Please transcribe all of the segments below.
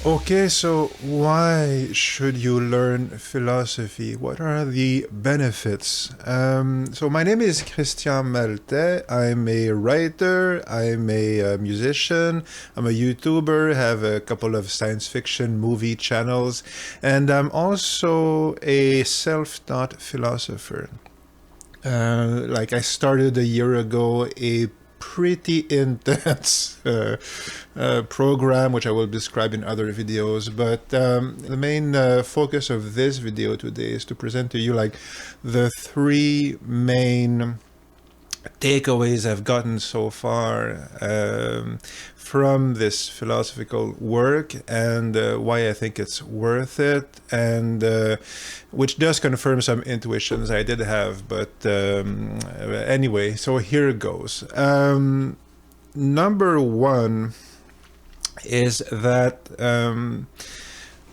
Okay, so why should you learn philosophy? What are the benefits? So my name is Christian Malte. I'm a writer. I'm a musician. I'm a YouTuber. Have a couple of science fiction movie channels, and I'm also a self-taught philosopher. Like I started a year ago a pretty intense program, which I will describe in other videos. But the main focus of this video today is to present to you like the three main takeaways I've gotten so far from this philosophical work, and why I think it's worth it, and which does confirm some intuitions I did have. But anyway, so here goes. Number one is that,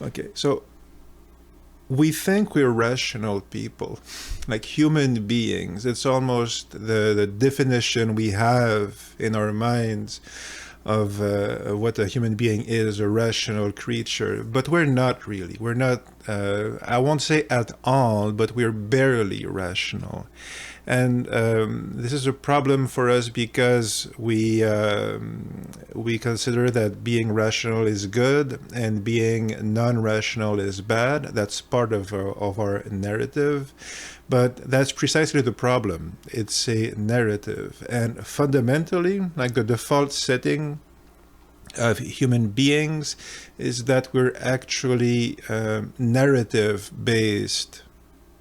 okay, so we think we're rational people, like human beings. It's almost the definition we have in our minds of what a human being is, a rational creature. But we're not really. We're not, I won't say at all, but we're barely rational. And this is a problem for us because we consider that being rational is good and being non-rational is bad. That's part of our narrative. But that's precisely the problem. It's a narrative. And fundamentally, like the default setting of human beings is that we're actually narrative-based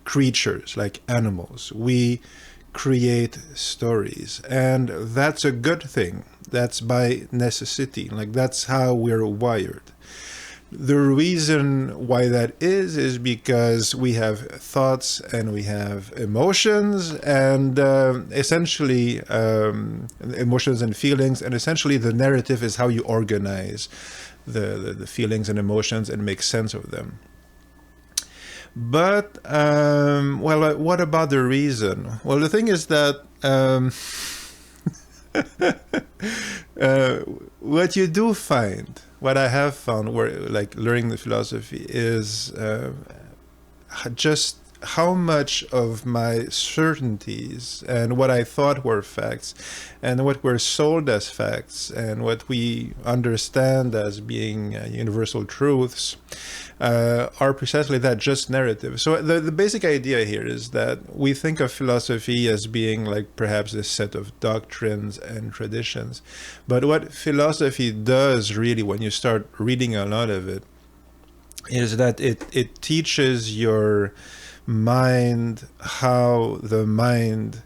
creatures, like animals. We create stories, and that's a good thing. That's by necessity. Like that's how we're wired. The reason why that is because we have thoughts and we have emotions, and essentially emotions and feelings, and essentially the narrative is how you organize the feelings and emotions and make sense of them. But, well, what about the reason? Well, the thing is that what you do find, what I have found, where like learning the philosophy, is just how much of my certainties and what I thought were facts and what were sold as facts and what we understand as being universal truths are precisely that, just narrative. So the basic idea here is that we think of philosophy as being like perhaps a set of doctrines and traditions. But what philosophy does really, when you start reading a lot of it, is that it teaches your mind how the mind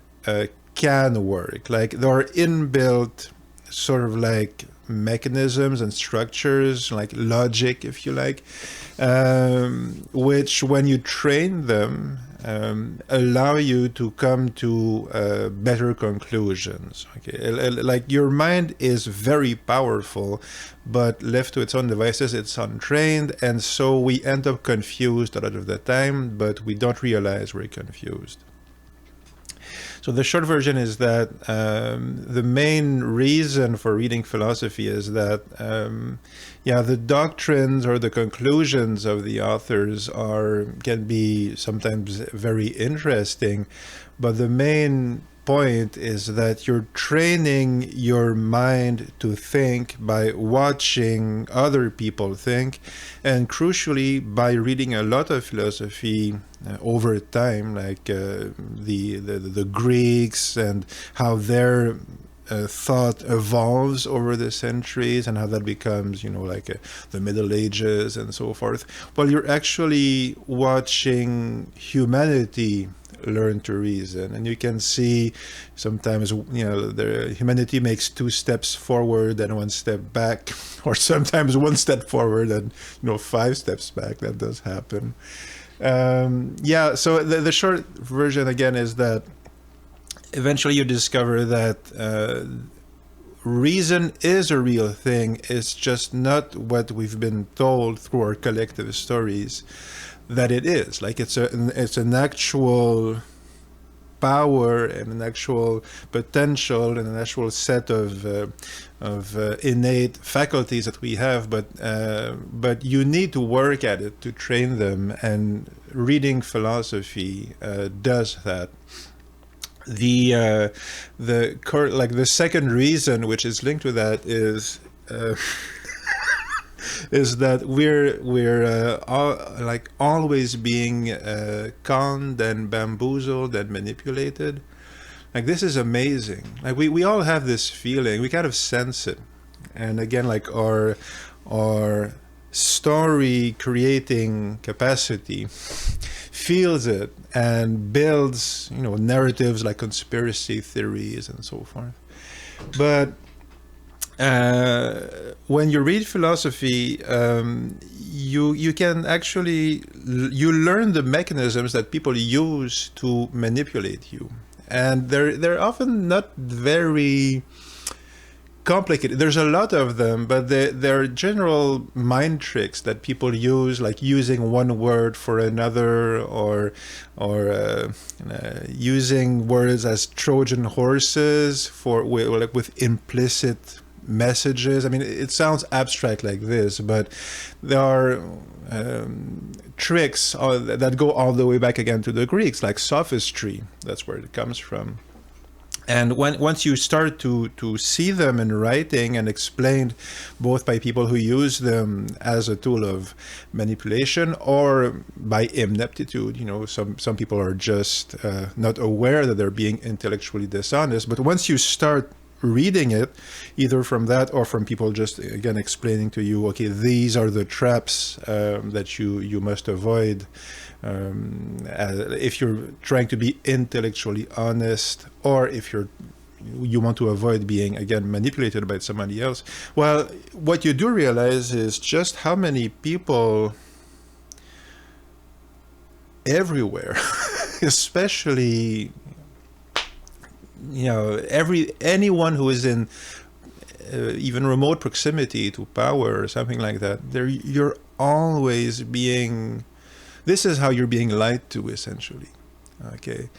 can work. Like there are inbuilt sort of like mechanisms and structures, like logic, if you like, which when you train them allow you to come to better conclusions. Okay, like your mind is very powerful, but left to its own devices, it's untrained, and so we end up confused a lot of the time, but we don't realize we're confused. So the short version is that the main reason for reading philosophy is that, yeah, the doctrines or the conclusions of the authors can be sometimes very interesting, but the main point is that you're training your mind to think by watching other people think, and crucially by reading a lot of philosophy over time, like the Greeks and how their thought evolves over the centuries and how that becomes, like the Middle Ages and so forth. Well, you're actually watching humanity learn to reason, and you can see sometimes the humanity makes 2 steps forward and 1 step back, or sometimes 1 step forward and 5 steps back. That does happen. Yeah, so the short version again is that eventually you discover that reason is a real thing. It's just not what we've been told through our collective stories that it is. Like it's an actual power and an actual potential and an actual set of innate faculties that we have, but you need to work at it to train them, and reading philosophy does that. The second reason, which is linked to that, is is that we're always being conned and bamboozled and manipulated. Like, this is amazing. Like, we all have this feeling. We kind of sense it, and again, like our story creating capacity feels it and builds, narratives like conspiracy theories and so forth. But when you read philosophy, you can actually learn the mechanisms that people use to manipulate you, and they're often not very complicated. There's a lot of them, but they're general mind tricks that people use, like using one word for another, or using words as Trojan horses with implicit messages. I mean, it sounds abstract like this, but there are tricks that go all the way back again to the Greeks, like sophistry. That's where it comes from. And once you start to see them in writing and explained both by people who use them as a tool of manipulation or by ineptitude, some people are just not aware that they're being intellectually dishonest. But once you start reading it, either from that or from people just, again, explaining to you, okay, these are the traps that you must avoid if you're trying to be intellectually honest, or if you want to avoid being, again, manipulated by somebody else. Well, what you do realize is just how many people everywhere, especially anyone who is in even remote proximity to power or something like that, you're always being, this is how you're being lied to, essentially. Okay,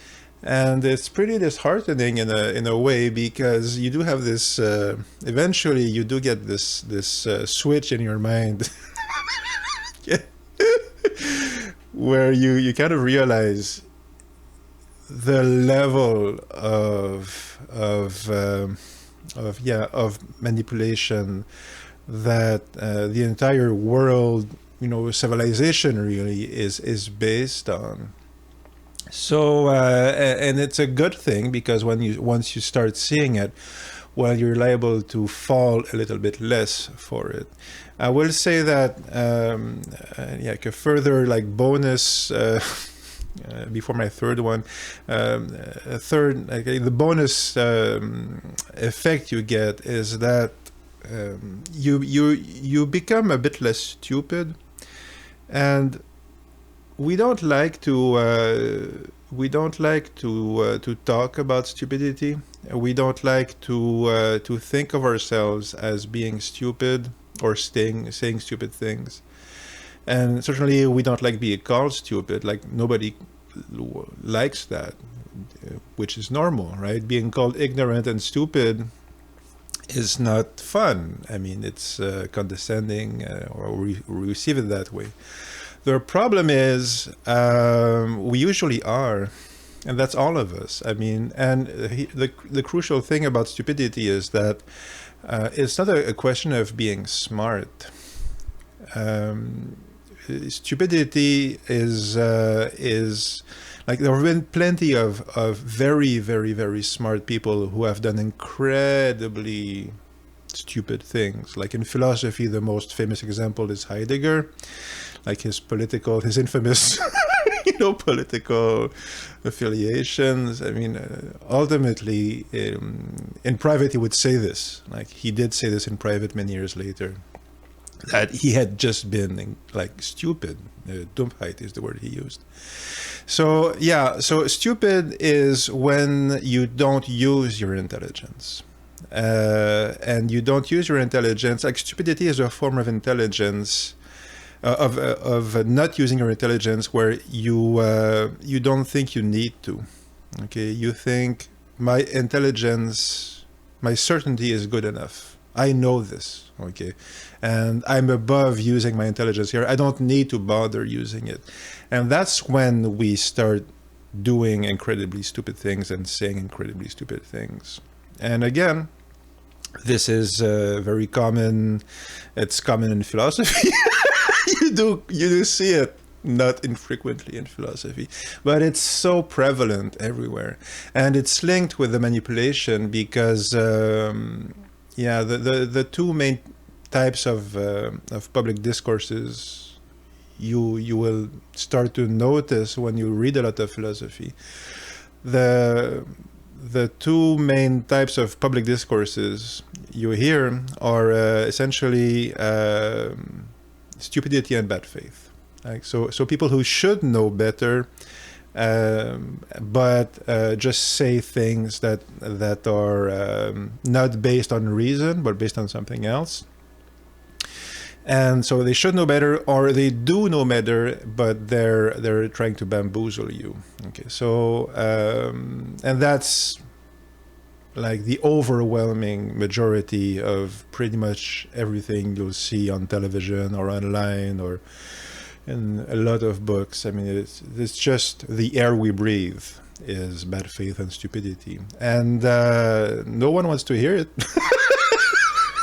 and it's pretty disheartening in a way, because you do have this eventually you do get this switch in your mind where you kind of realize the level of manipulation that the entire world, civilization really is based on. So and it's a good thing, because once you start seeing it, well, you're liable to fall a little bit less for it. I will say that a further bonus before my third one, the bonus effect you get is that you become a bit less stupid, and we don't like to talk about stupidity. We don't like to think of ourselves as being stupid or saying stupid things. And certainly we don't like being called stupid. Like, nobody likes that, which is normal, right? Being called ignorant and stupid is not fun. I mean, it's condescending, or we receive it that way. The problem is we usually are, and that's all of us. I mean, and the crucial thing about stupidity is that it's not a question of being smart. Stupidity is like, there have been plenty of very, very, very smart people who have done incredibly stupid things. Like in philosophy, the most famous example is Heidegger, like his infamous political affiliations. I mean, ultimately, in private, he would say this. Like, he did say this in private many years later, that he had just been stupid. Dummheit is the word he used. So so stupid is when you don't use your intelligence. And you don't use your intelligence. Like, stupidity is a form of intelligence, of not using your intelligence, where you don't think you need to. Okay, you think my intelligence, my certainty is good enough. I know this, okay, and I'm above using my intelligence here. I don't need to bother using it. And that's when we start doing incredibly stupid things and saying incredibly stupid things. And again, this is very common. It's common in philosophy. You do see it not infrequently in philosophy, but it's so prevalent everywhere, and it's linked with the manipulation because the two main types of public discourses you will start to notice when you read a lot of philosophy. The two main types of public discourses you hear are essentially stupidity and bad faith. Like, so people who should know better, but just say things that are not based on reason, but based on something else. And so they should know better, or they do know better, but they're trying to bamboozle you. Okay, so and that's like the overwhelming majority of pretty much everything you'll see on television or online or in a lot of books. I mean, it's just the air we breathe is bad faith and stupidity, and no one wants to hear it.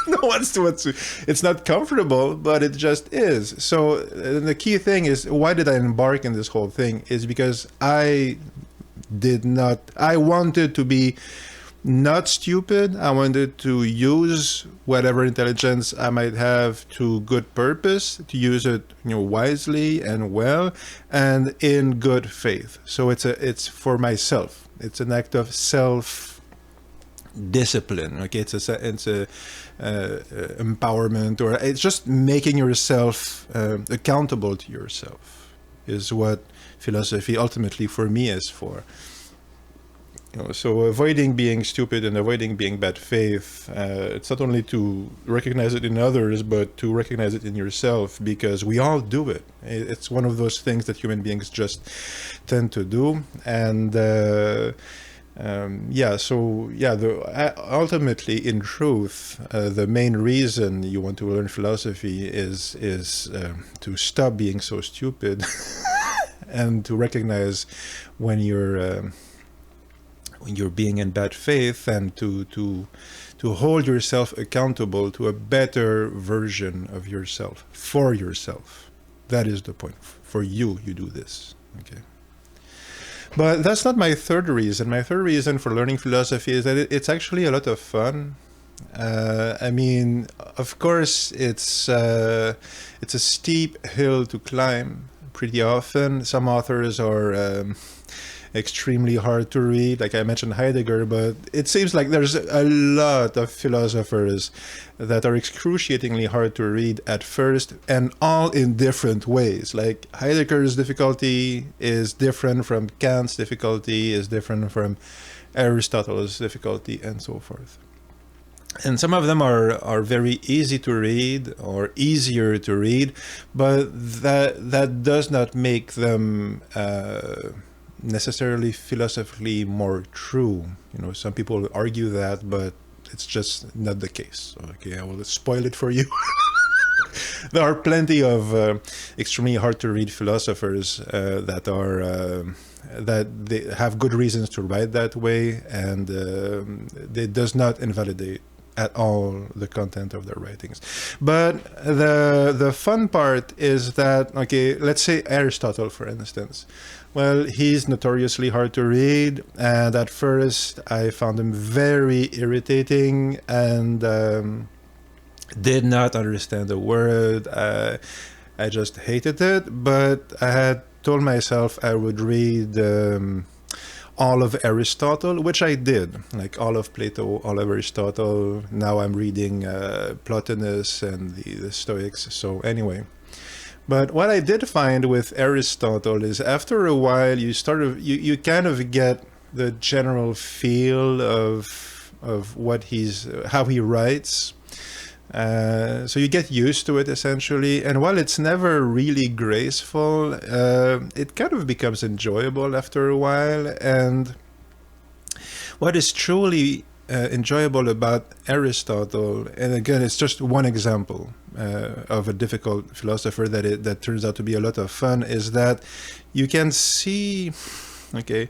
No one's to. It's not comfortable, but it just is. So the key thing is, why did I embark in this whole thing? Is because I wanted to be not stupid. I wanted to use whatever intelligence I might have to good purpose, to use it, wisely and well, and in good faith. So it's for myself. It's an act of self-discipline. Okay, it's a empowerment, or it's just making yourself accountable to yourself, is what philosophy ultimately for me is for. So avoiding being stupid and avoiding being bad faith, it's not only to recognize it in others, but to recognize it in yourself, because we all do it. It's one of those things that human beings just tend to do. And ultimately, in truth, the main reason you want to learn philosophy is to stop being so stupid and to recognize when you're being in bad faith, and to hold yourself accountable to a better version of yourself, for yourself. That is the point. For you do this. Okay. But that's not my third reason. My third reason for learning philosophy is that it's actually a lot of fun. I mean, of course, it's a steep hill to climb pretty often. Some authors are extremely hard to read, like I mentioned Heidegger, but it seems like there's a lot of philosophers that are excruciatingly hard to read at first, and all in different ways. Like Heidegger's difficulty is different from Kant's difficulty, is different from Aristotle's difficulty, and so forth. And some of them are very easy to read, or easier to read, but that does not make them necessarily philosophically more true. Some people argue that, but it's just not the case. Okay, I will spoil it for you. There are plenty of extremely hard to read philosophers that they have good reasons to write that way, and it does not invalidate at all the content of their writings. But the fun part is that, okay, let's say Aristotle, for instance. Well, he's notoriously hard to read, and at first I found him very irritating and did not understand a word. I just hated it, but I had told myself I would read all of Aristotle, which I did, like all of Plato, all of Aristotle. Now I'm reading Plotinus and the Stoics. So anyway. But what I did find with Aristotle is, after a while, you kind of get the general feel of how he writes. So you get used to it, essentially. And while it's never really graceful, it kind of becomes enjoyable after a while. And What is truly enjoyable about Aristotle, and again, it's just one example of a difficult philosopher that turns out to be a lot of fun, is that you can see, okay,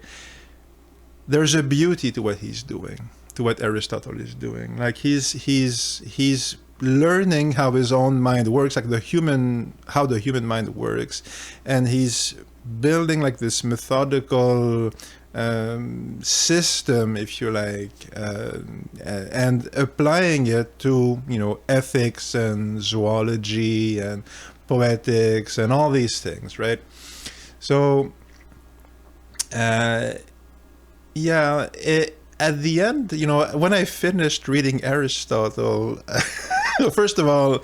there's a beauty to what he's doing, to what Aristotle is doing. Like he's learning how his own mind works, like how the human mind works, and he's building like this methodical system, if you like, and applying it to, ethics and zoology and poetics and all these things, right? So at the end, when I finished reading Aristotle, first of all,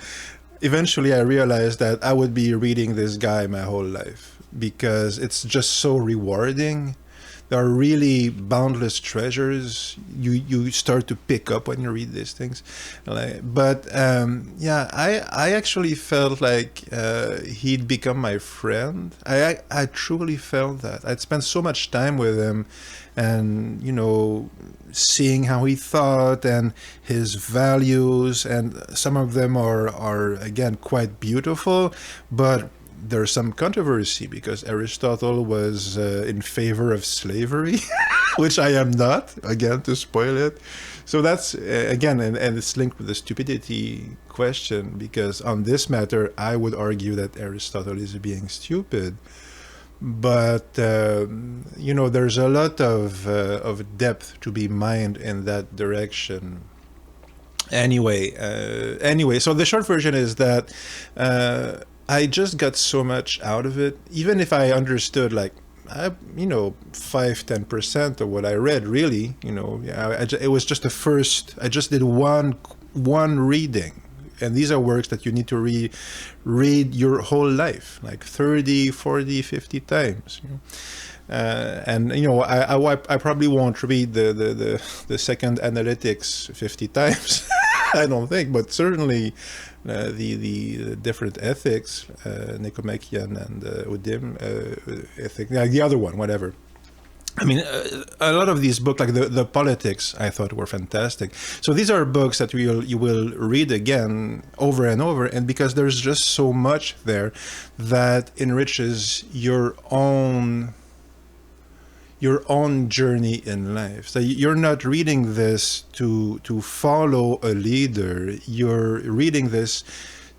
eventually I realized that I would be reading this guy my whole life, because it's just so rewarding. There are really boundless treasures you start to pick up when you read these things. But I actually felt like he'd become my friend. I truly felt that. I'd spent so much time with him, and seeing how he thought and his values, and some of them are again quite beautiful, but there's some controversy because Aristotle was in favor of slavery, which I am not, again, to spoil it. So that's, again, and it's linked with the stupidity question, because on this matter, I would argue that Aristotle is being stupid. But, there's a lot of depth to be mined in that direction. Anyway, so the short version is that I just got so much out of it, even if I understood 5-10% of what I read, really. It was just the first. I just did one reading, and these are works that you need to read your whole life, like 30, 40, 50 times. And I probably won't read the second Analytics 50 times. I don't think, but certainly the different ethics, Nicomachean and Odim ethic, the other one, whatever. I mean, a lot of these books, like the Politics, I thought were fantastic. So these are books that you will read again over and over, and because there's just so much there that enriches your own journey in life. So you're not reading this to follow a leader. You're reading this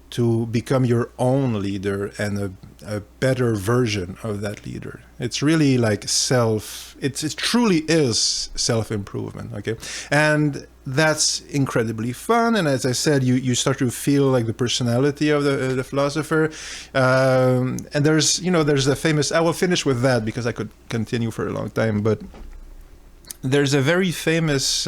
to become your own leader and a better version of that leader. It's really like it truly is self-improvement, okay? And that's incredibly fun. And as I said, you start to feel like the personality of the philosopher. And there's a famous, I will finish with that because I could continue for a long time, but there's a very famous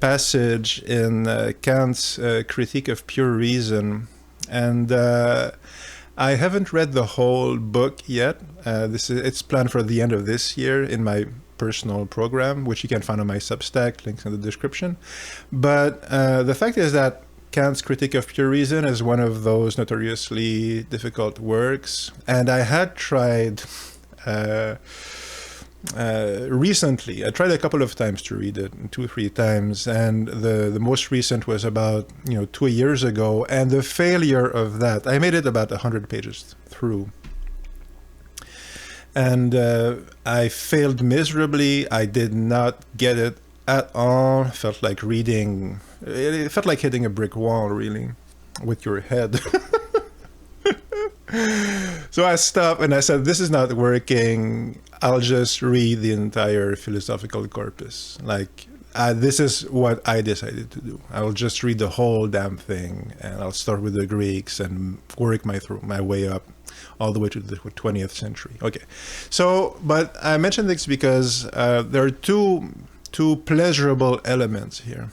passage in Kant's Critique of Pure Reason, and I haven't read the whole book yet. It's planned for the end of this year in my personal program, which you can find on my Substack, links in the description. But the fact is that Kant's Critique of Pure Reason is one of those notoriously difficult works, and I had tried recently. I tried a couple of times to read it, 2-3 times, and the most recent was about 2 years ago, and the failure of that, I made it about 100 pages through, and I failed miserably. I did not get it at all. It felt like hitting a brick wall, really, with your head. So I stopped and I said, this is not working. I'll just read the entire philosophical corpus. This is what I decided to do. I will just read the whole damn thing, and I'll start with the Greeks and work my way up all the way to the 20th century. Okay. So, but I mentioned this because there are two pleasurable elements here.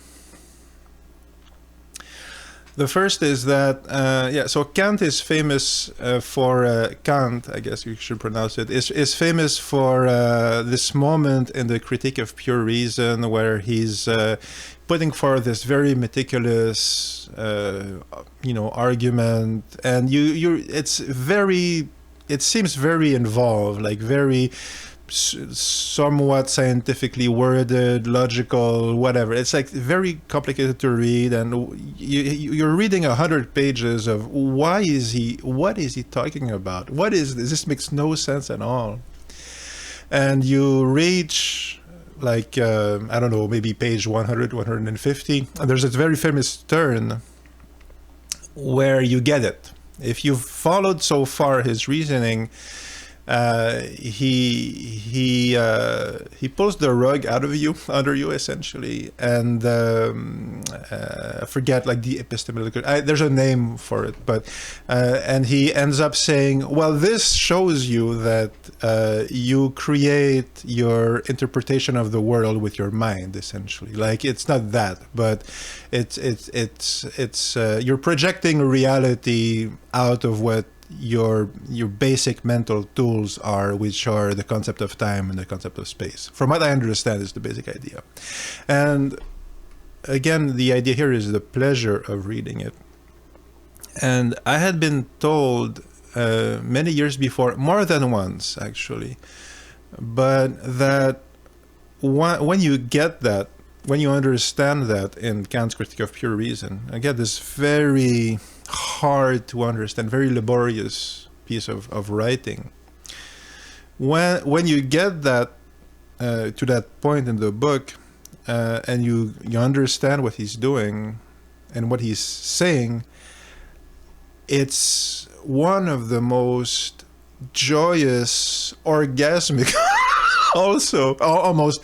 The first is that, so Kant is famous for, Kant, I guess you should pronounce it, is famous for this moment in the Critique of Pure Reason where he's putting forth this very meticulous, argument, and it seems very involved, like very somewhat scientifically worded, logical, whatever. It's like very complicated to read, and you're reading 100 pages of what is he talking about? What is this? This makes no sense at all. And you reach like, I don't know, maybe page 100, 150. And there's this very famous turn where you get it. If you've followed so far his reasoning, he pulls the rug out of you, under you, essentially, and I forget like the epistemological. There's a name for it, but and he ends up saying, "Well, this shows you that you create your interpretation of the world with your mind, essentially. Like it's not that, but it's you're projecting reality out of what your basic mental tools are, which are the concept of time and the concept of space. From what I understand is the basic idea." And again, the idea here is the pleasure of reading it. And I had been told many years before, more than once actually, but that when you get that, when you understand that in Kant's Critique of Pure Reason, I get this very hard to understand, very laborious piece of writing. When you get that to that point in the book, and you understand what he's doing and what he's saying, it's one of the most joyous, orgasmic, also almost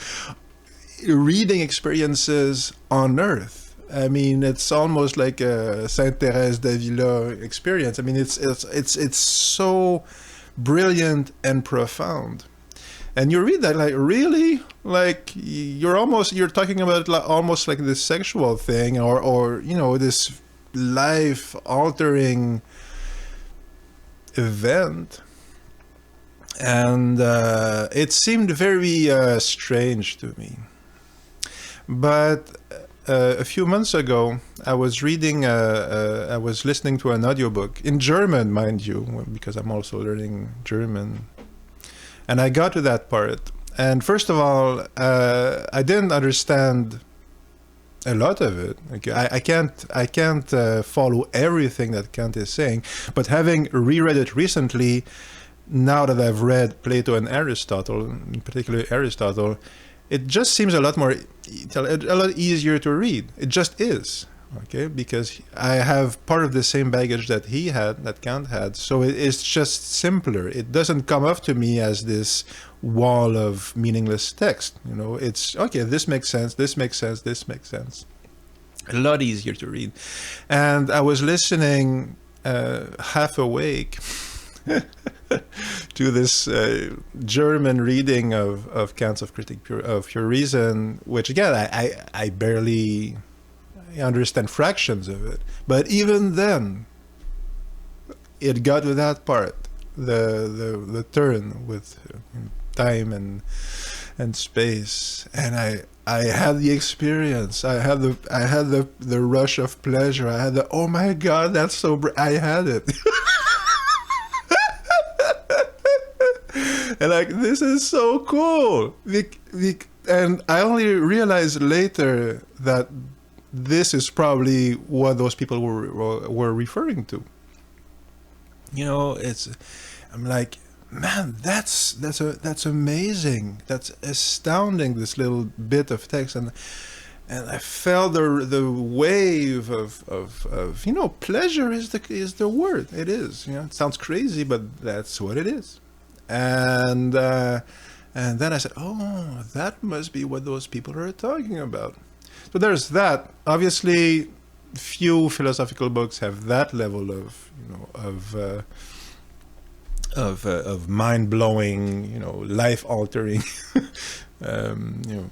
reading experiences on earth. I mean, it's almost like a Sainte Thérèse d'Avila experience. I mean, it's so brilliant and profound. And you read that, like, really, like you're talking about like, almost like this sexual thing, or you know, this life-altering event. And it seemed very strange to me. But a few months ago, I was reading, I was listening to an audiobook in German, mind you, because I'm also learning German. And I got to that part. And first of all, I didn't understand a lot of it. Okay, I can't follow everything that Kant is saying. But having reread it recently, now that I've read Plato and Aristotle, in particular Aristotle, it just seems a lot easier to read. It just is, okay? Because I have part of the same baggage that he had, that Kant had. So it's just simpler. It doesn't come off to me as this wall of meaningless text. You know, it's okay. This makes sense. This makes sense. This makes sense. A lot easier to read. And I was listening half awake to this German reading of Kant's of Critique of Pure Reason, which again I barely understand fractions of it. But even then, it got to that part, the turn with time and space, and I had the experience. I had the rush of pleasure. I had the, oh my God, that's so I had it. And like, this is so cool. And I only realized later that this is probably what those people were referring to. You know, I'm like, man, that's amazing. That's astounding, this little bit of text. And I felt the wave of you know, pleasure is the word. It is. You know, it sounds crazy, but that's what it is. And then I said, oh, that must be what those people are talking about. So there's that. Obviously, few philosophical books have that level of, you know, of mind-blowing, you know, life-altering, you know,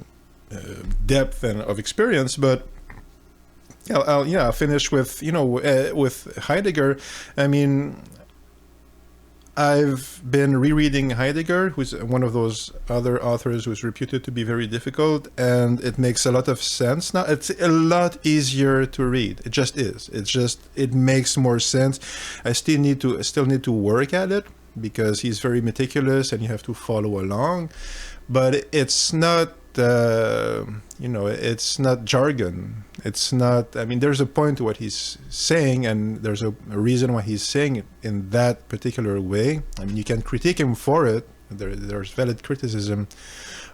depth and of experience. But I'll finish with, you know, with Heidegger. I mean, I've been rereading Heidegger, who's one of those other authors who's reputed to be very difficult, and it makes a lot of sense now. It's a lot easier to read. It makes more sense. I still need to work at it, because he's very meticulous and you have to follow along. But it's not, it's not jargon. It's not, I mean, there's a point to what he's saying, and there's a reason why he's saying it in that particular way. I mean, you can critique him for it. There's valid criticism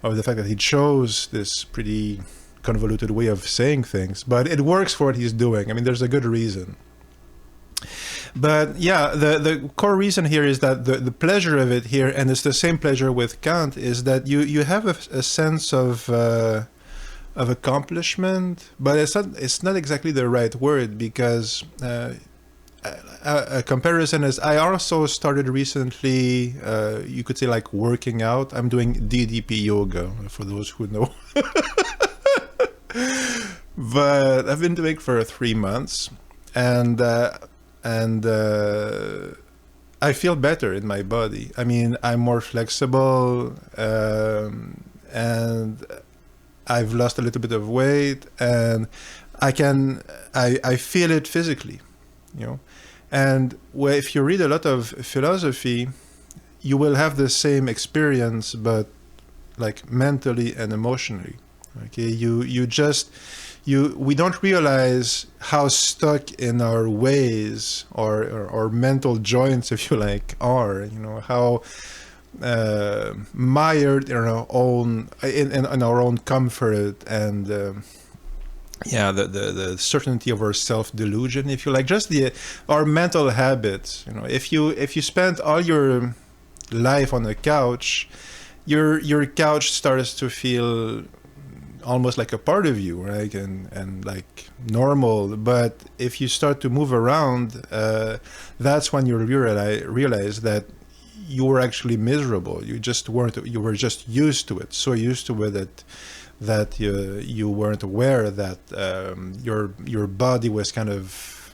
of the fact that he chose this pretty convoluted way of saying things, but it works for what he's doing. I mean, there's a good reason. But yeah, the core reason here is that the pleasure of it here, and it's the same pleasure with Kant, is that you have a sense of accomplishment, but it's not exactly the right word, because a comparison is, I also started recently, you could say, like, working out. I'm doing DDP yoga, for those who know. But I've been doing it for 3 months, and I feel better in my body. I mean, I'm more flexible, and I've lost a little bit of weight, and I feel it physically, And if you read a lot of philosophy, you will have the same experience, but like mentally and emotionally. Okay, we don't realize how stuck in our ways or mental joints, if you like, are. How mired in our own comfort and the certainty of our self-delusion, if you like, just our mental habits. If you spend all your life on a couch, your couch starts to feel almost like a part of you, right? And like normal. But if you start to move around, that's when you realize that you were actually miserable. You just weren't. You were just used to it, so used to it that you weren't aware that your body was kind of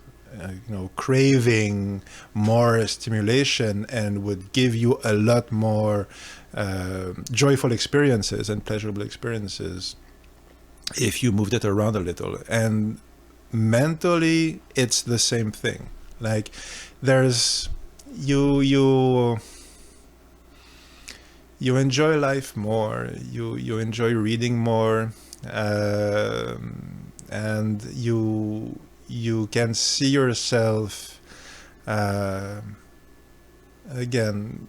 craving more stimulation, and would give you a lot more joyful experiences and pleasurable experiences if you moved it around a little. And mentally, it's the same thing. Like, there's you enjoy life more, you enjoy reading more, and you can see yourself again,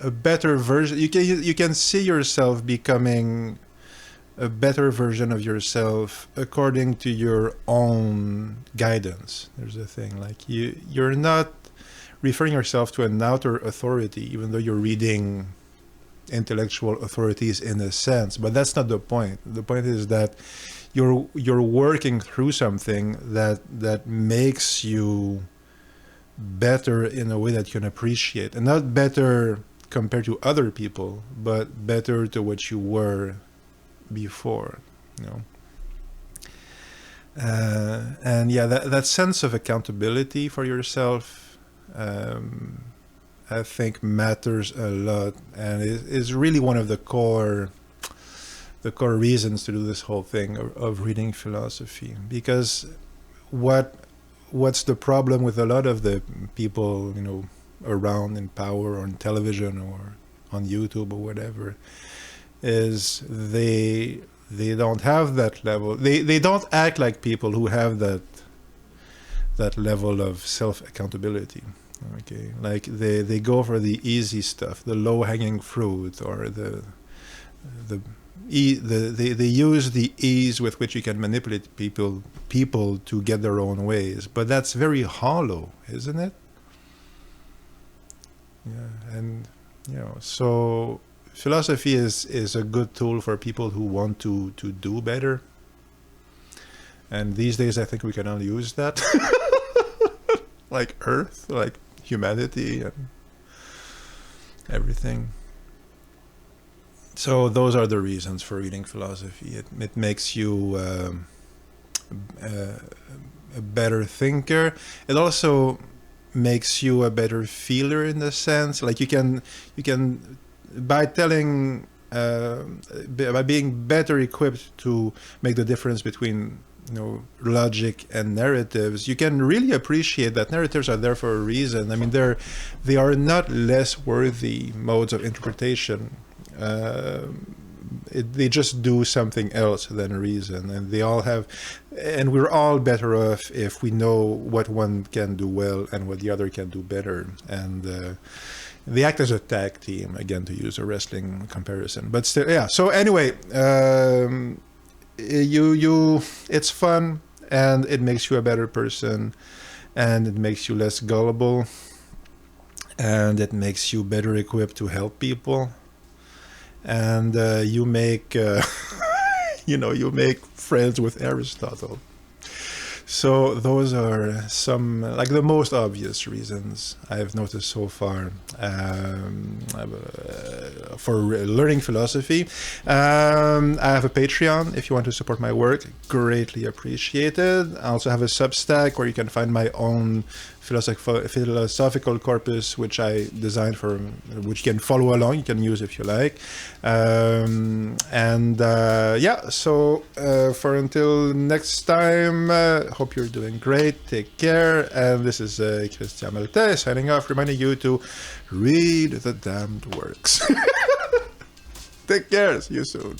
a better version. You can see yourself becoming a better version of yourself according to your own guidance. There's a thing, like, you're not referring yourself to an outer authority, even though you're reading intellectual authorities in a sense. But that's not the point. The point is that you're working through something that makes you better in a way that you can appreciate, and not better compared to other people, but better to what you were before. And yeah, that sense of accountability for yourself, I think, matters a lot, and is really one of the core reasons to do this whole thing of reading philosophy. Because what's the problem with a lot of the people around in power, or on television, or on YouTube, or whatever, is they don't have that level. They don't act like people who have that level of self-accountability. Okay, like they go for the easy stuff, the low-hanging fruit, or they use the ease with which you can manipulate people to get their own ways. But that's very hollow, isn't it? Yeah, and so philosophy is a good tool for people who want to do better. And these days, I think we can only use that. Like Earth, like humanity, and everything. So those are the reasons for reading philosophy. It makes you a better thinker. It also makes you a better feeler, in the sense, like you can by telling by being better equipped to make the difference between logic and narratives, you can really appreciate that narratives are there for a reason. I mean, they are not less worthy modes of interpretation. They just do something else than reason, and we're all better off if we know what one can do well and what the other can do better. And they act as a tag team, again, to use a wrestling comparison. But still, yeah. So anyway, it's fun, and it makes you a better person, and it makes you less gullible, and it makes you better equipped to help people. And you make you make friends with Aristotle. So those are some, like, the most obvious reasons I've noticed so far for learning philosophy. I have a Patreon if you want to support my work. Greatly appreciated. I also have a Substack where you can find my own philosophical corpus, which I designed for, which you can follow along, you can use if you like. So for until next time, hope you're doing great. Take care. And this is Christian Malte signing off, reminding you to read the damned works. Take care. See you soon.